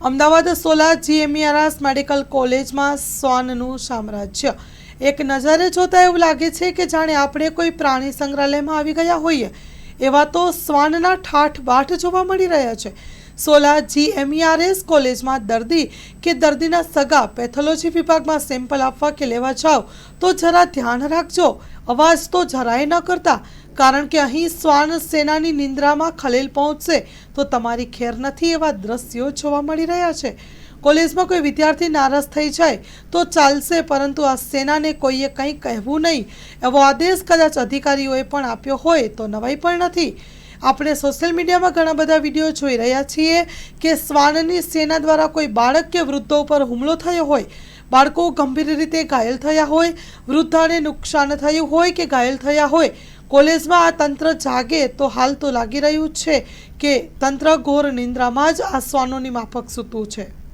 Ahmedabad Sola GMERS medical કોલેજમાં શ્વાનનું સામ્રાજ્ય। એક નજરે જોતા એવું લાગે છે કે જાણે આપણે કોઈ પ્રાણી સંગ્રહાલયમાં આવી ગયા હોઈએ। એવા તો શ્વાનના ઠાઠ જોવા મળી રહ્યા છે। સોલા જીએમઈઆરએસ કોલેજમાં દર્દી કે દર્દીના સગા પેથોલોજી વિભાગમાં સેમ્પલ આપવા કે લેવા જાઓ તો જરા ધ્યાન રાખજો, અવાજ તો જરાય ન કરતા, કારણ કે અહીં શ્વાન સેનાની નિંદ્રામાં ખલેલ પહોંચશે તો તમારી ખેર નથી એવા દ્રશ્યો જોવા મળી રહ્યા છે। કોલેજમાં કોઈ વિદ્યાર્થી નારાજ થઈ જાય તો ચાલશે, પરંતુ આ સેનાને કોઈએ કંઈ કહેવું નહીં એવો આદેશ કદાચ અધિકારીઓએ પણ આપ્યો હોય તો નવાઈ પણ નથી। આપણે સોશિયલ મીડિયામાં ઘણા બધા વિડીયો જોઈ રહ્યા છીએ કે શ્વાનની સેના દ્વારા કોઈ બાળક કે વૃદ્ધો ઉપર હુમલો થયો હોય, બાળકો ગંભીર રીતે ઘાયલ થયા હોય, વૃદ્ધાને નુકસાન થયું હોય કે ઘાયલ થયા હોય। કોલેજમાં આ તંત્ર જાગે તો હાલ તો લાગી રહ્યું છે કે તંત્ર ઘોર નિંદ્રામાં જ આ શ્વાનોની માફક સૂતું છે।